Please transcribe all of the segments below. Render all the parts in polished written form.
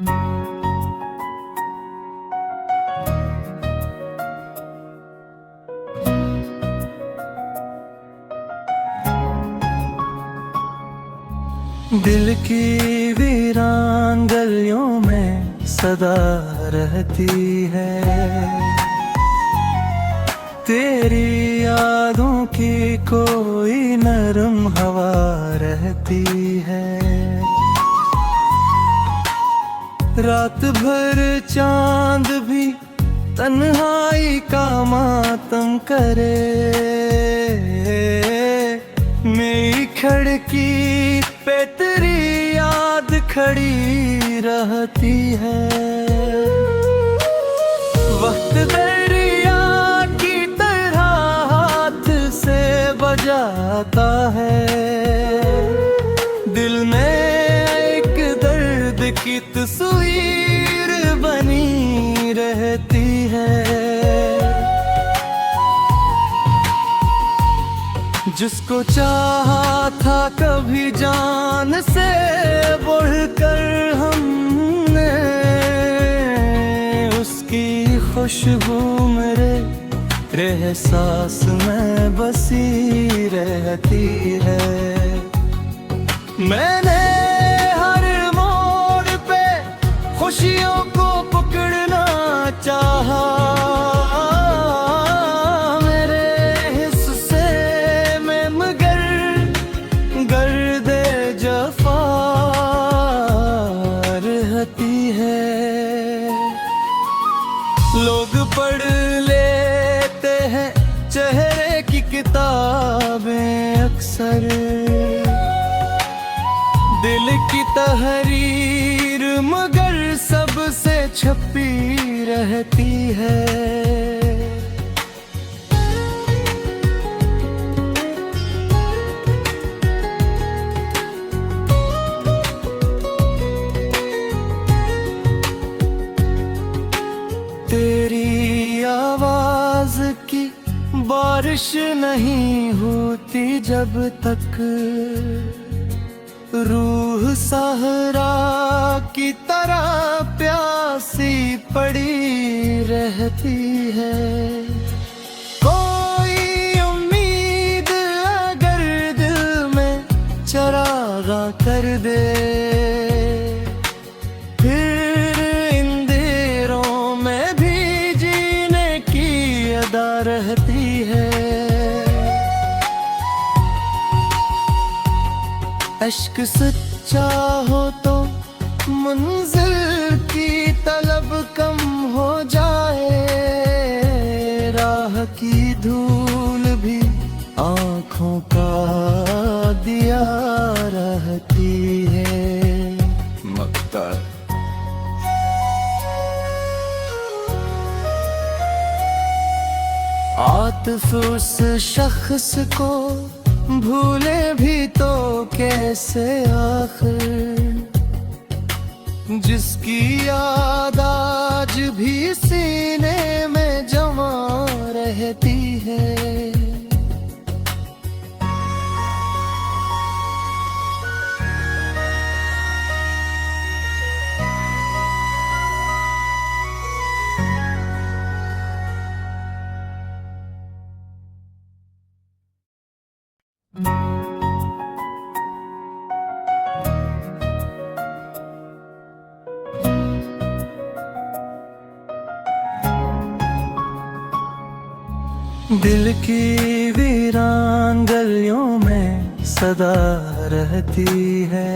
दिल की वीरान गलियों में सदा रहती है, तेरी यादों की कोई नरम हवा रहती है। रात भर चांद भी तन्हाई का मातम करे, मेरी खिड़की पे तेरी याद खड़ी रहती है। वक्त दरिया की तरह हाथ से बजाता है, दिल में एक दर्द की तस्वीर बनी रहती है। जिसको चाहा था कभी जान से बढ़कर हमने, उसकी खुशबू मेरे एहसास में बसी रहती है। मैंने हर मोड़ पे खुशियों को पकड़ना चाहा, लोग पढ़ लेते हैं चेहरे की किताबें अक्सर, दिल की तहरीर मगर सबसे छपी रहती है। तेरी आवाज की बारिश नहीं होती जब तक, रूह सहरा की तरह प्यासी पड़ी रहती है। कोई उम्मीद अगर दिल में चरागा कर दे, रहती है। इश्क सच्चा हो तो मंजिल की तलब कम हो जाए, राह की धूल भी आँखों का दिया रहती है। मक्ता आतिफ उस शख्स को भूले भी तो कैसे आखिर, जिसकी याद आज भी सीने में जमा रहती है। दिल की वीरान गलियों में सदा रहती है,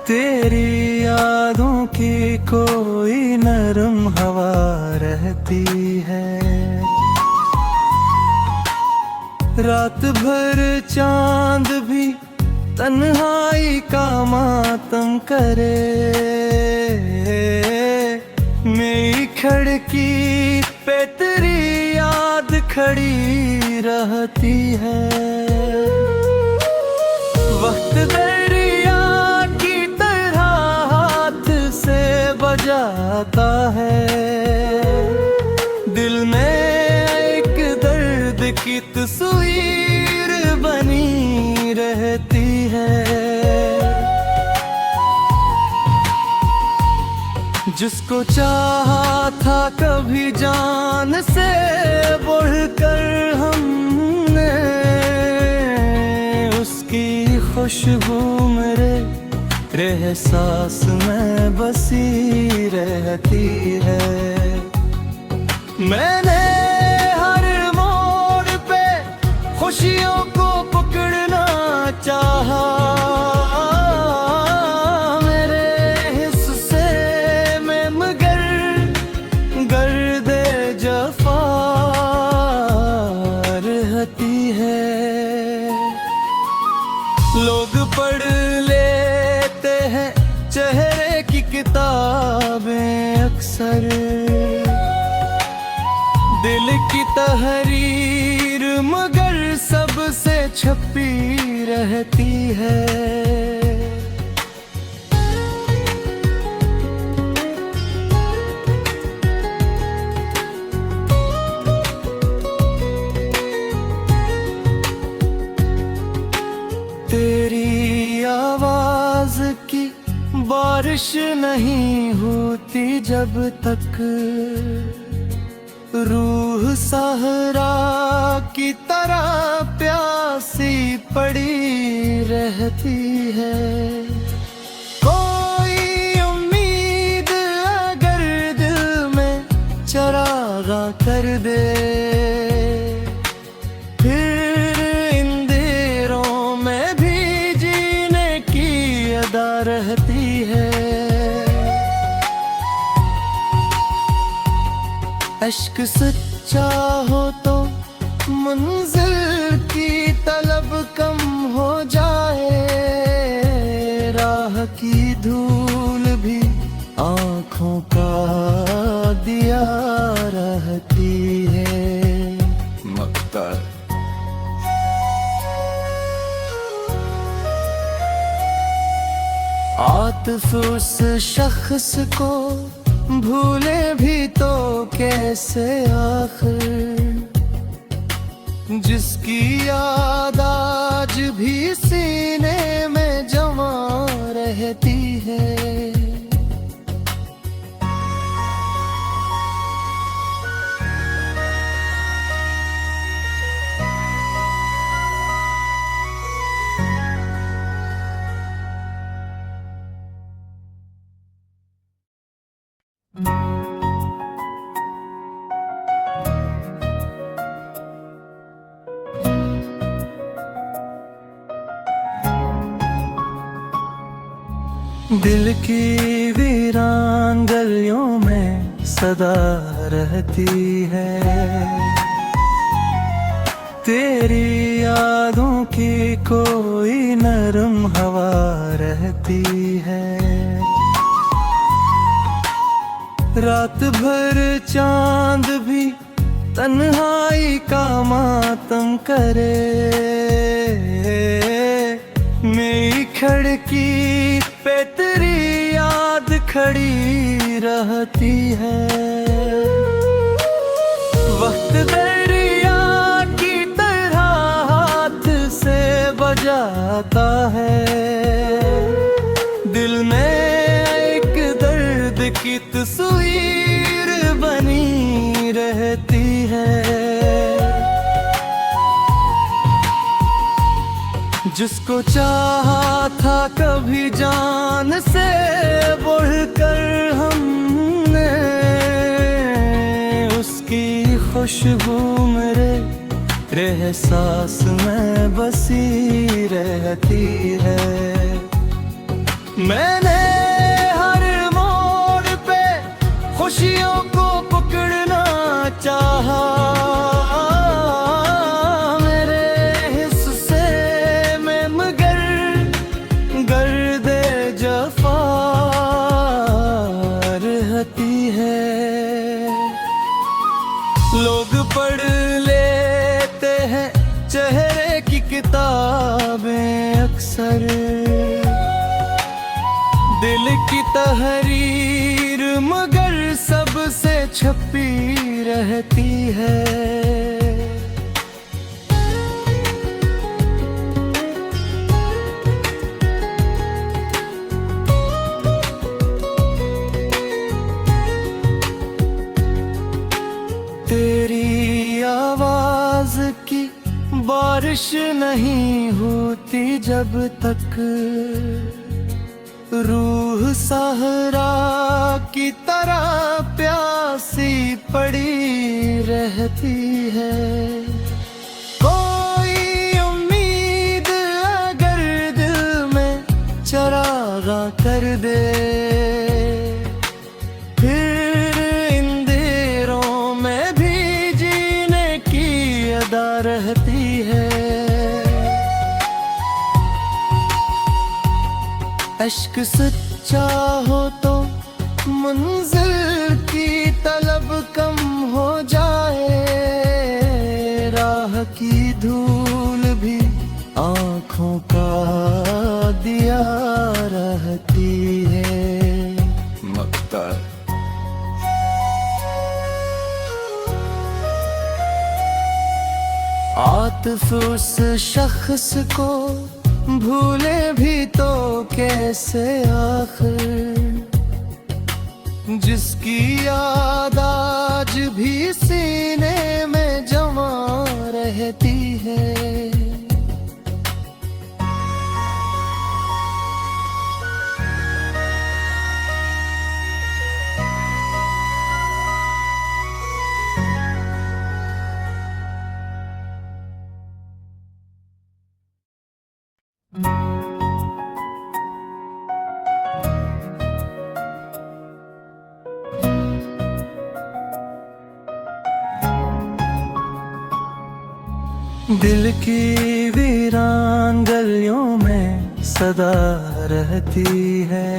तेरी यादों की कोई नरम हवा रहती है। रात भर चांद भी तन्हाई का मातम करे, मेरी खिड़की पे तेरी याद खड़ी रहती है। वक्त दरिया की तरह हाथ से बजाता है, दिल में एक दर्द की तस्वीर बनी रहती है। जिसको चाहा था कभी जान से बढ़कर हमने, उसकी खुशबू मेरे एहसास में बसी रहती है। मैंने हर मोड़ पे खुशियों को पकड़ना चाहा, मेरे हिस्से में मगर गर्दे जफा रहती है। लोग पढ़ लेते हैं चेहरे की किताबें अक्सर, दिल की तहरीर मगर सबसे छपी रहती है। तेरी आवाज की बारिश नहीं होती जब तक, रूह सहरा की तरह प्यासी पड़ी रहती है। कोई उम्मीद अगर दिल में चरागा कर दे, फिर इन देरों में भी जीने की अदा रहती है। अश्क सच्चा हो तो मंजिल की तलब कम हो जाए, राह की धूल भी आँखों का दिया रहती है। मक्ता आतिफ उस शख्स को भूले भी तो कैसे आखिर, जिसकी याद आज भी सीने में जमा रहती है। दिल की वीरान गलियों में सदा रहती है, तेरी यादों की कोई नरम हवा रहती है। रात भर चांद भी तन्हाई का मातम करे, मेरी खिड़की पे तेरी याद खड़ी रहती है। वक्त दरिया की तरह हाथ से बजाता है, दिल में एक दर्द की तस्वीर बनी रहती है। जिसको चाहा था कभी जान से बढ़कर हमने, उसकी खुशबू मेरे एहसास में बसी रहती है। मैंने हर मोड़ पे खुशियों को पकड़ना चाहा, लोग पढ़ लेते हैं चेहरे की किताबें अक्सर, दिल की तहरीर मगर सबसे छपी रहती है। बारिश नहीं होती जब तक रूह सहरा की तरह प्यासी पड़ी रहती है। कोई उम्मीद अगर दिल में चरागा कर दे, फिर इन देरों में भी जीने की अदा रहती है। इश्क सच्चा हो तो मंजिल की तलब कम हो जाए, राह की धूल भी आँखों का दिया रहती है। मक्ता आतिफ उस शख्स को भूले भी तो कैसे आखिर, जिसकी याद आज भी सीने में जमा रहती है। दिल की वीरान गलियों में सदा रहती है,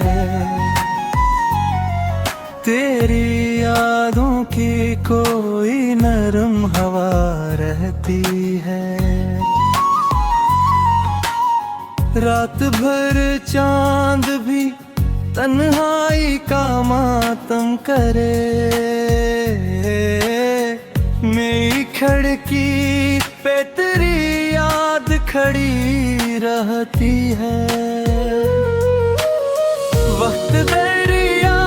तेरी यादों की कोई नरम हवा रहती है। रात भर चांद भी तन्हाई का मातम करे, मेरी खिड़की पे तेरी याद खड़ी रहती है। वक्त दरिया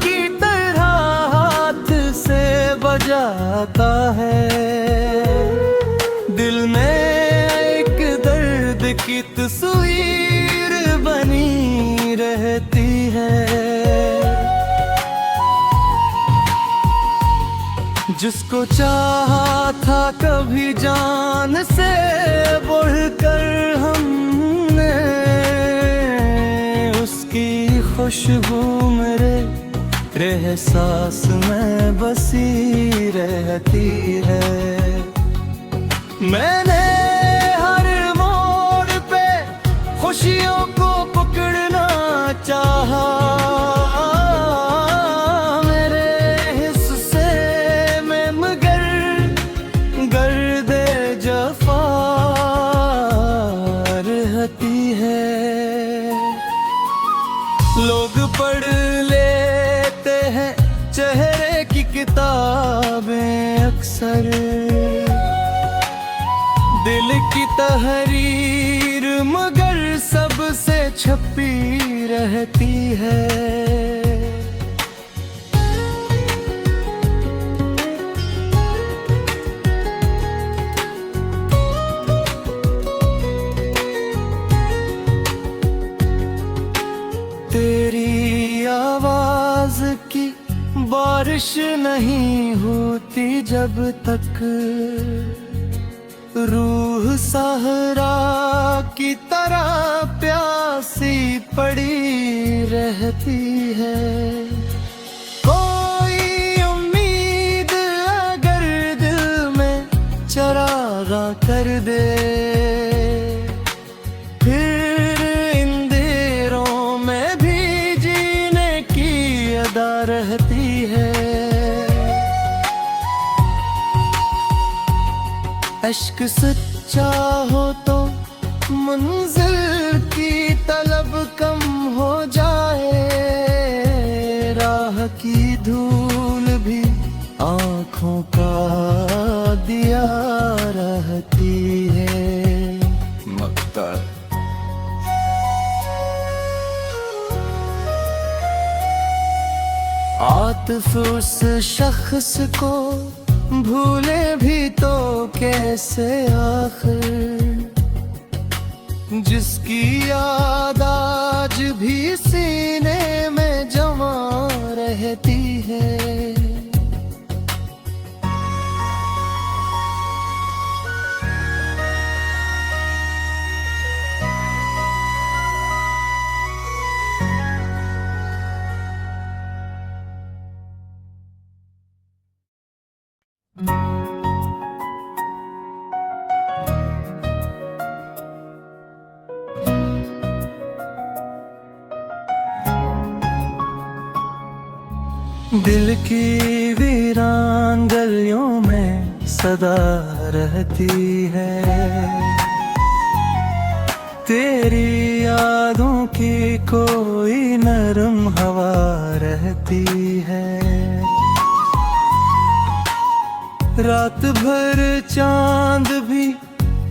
की तरह हाथ से बजाता है, दिल में एक दर्द की तस्वीर बनी रहती है। जिसको चाहा था कभी जान से बढ़कर हमने, उसकी खुशबू मेरे एहसास में बसी रहती है। मैंने हर मोड़ पे खुशियों को पकड़ना चाहा, लोग पढ़ लेते हैं चेहरे की किताबें अक्सर, दिल की तहरीर मगर सबसे छपी रहती है। तेरी आवाज की बारिश नहीं होती जब तक रूह सहरा की तरह प्यासी पड़ी रहती है। कोई उम्मीद अगर दिल में चरागा कर दे, रहती है। इश्क सच्चा हो तो मंजिल की तलब कम हो जाए, राह की धूल भी आँखों का दिया रहती है। मक्ता आतिफ उस शख्स को भूले भी तो कैसे आखिर, जिसकी याद आज भी सीने में जमा रहती है। दिल की वीरान गलियों में सदा रहती है, तेरी यादों की कोई नरम हवा रहती है। रात भर चांद भी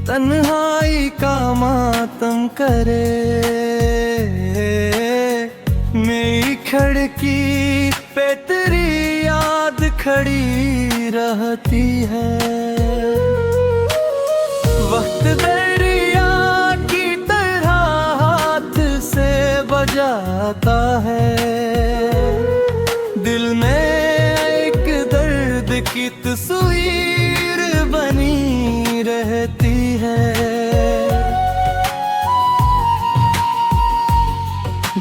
तन्हाई का मातम करे, मेरी खिड़की पे तेरी याद खड़ी रहती है। वक्त दरिया की तरह हाथ से बजाता है, दिल में एक दर्द की तस्वीर बनी रहती है।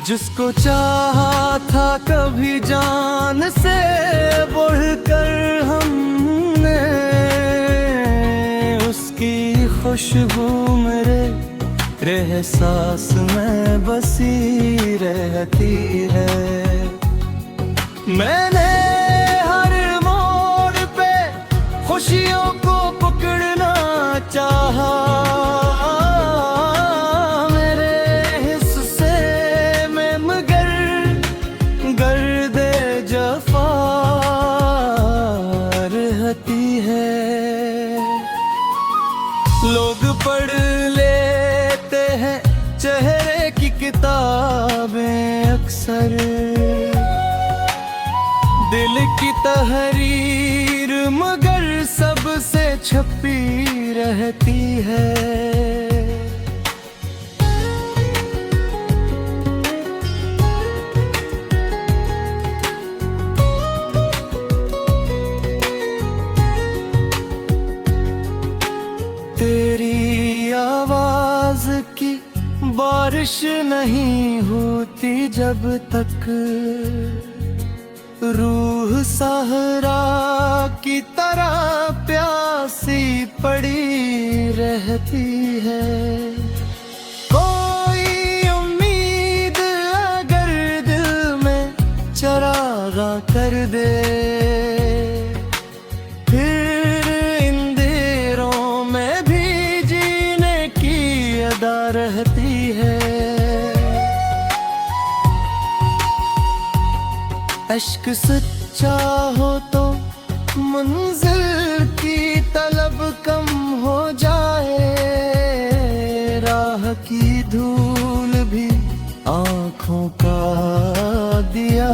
जिसको चाहा था कभी जान से बढ़कर हमने, उसकी खुशबू मेरे एहसास में बसी रहती है। मैंने हर मोड़ पे खुशियों को पकड़ना चाहा, लोग पढ़ लेते हैं चेहरे की किताबें अक्सर, दिल की तहरीर मगर सबसे छपी रहती है। तेरी आवाज की बारिश नहीं होती जब तक, रूह सहरा की तरह प्यासी पड़ी रहती है। कोई उम्मीद अगर दिल में चरागा कर दे, रहती है। इश्क सच्चा हो तो मंजिल की तलब कम हो जाए, राह की धूल भी आँखों का दिया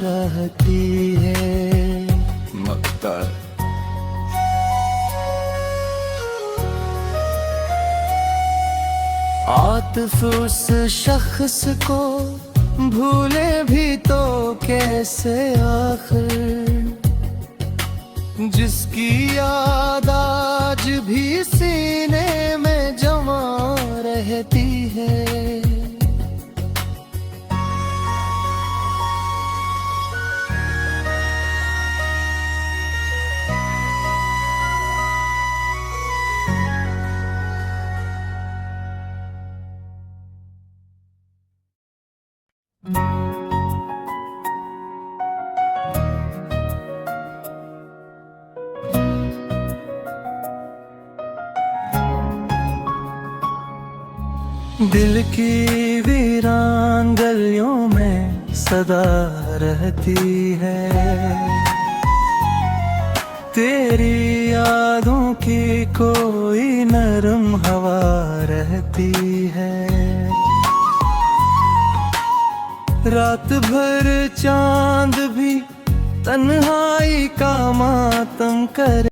रहती है। मक्ता आतिफ उस शख्स को भूले भी तो कैसे आखिर, जिसकी याद आज भी सीने में जमा रहती है। दिल की वीरान गलियों में सदा रहती है, तेरी यादों की कोई नरम हवा रहती है। रात भर चांद भी तन्हाई का मातम कर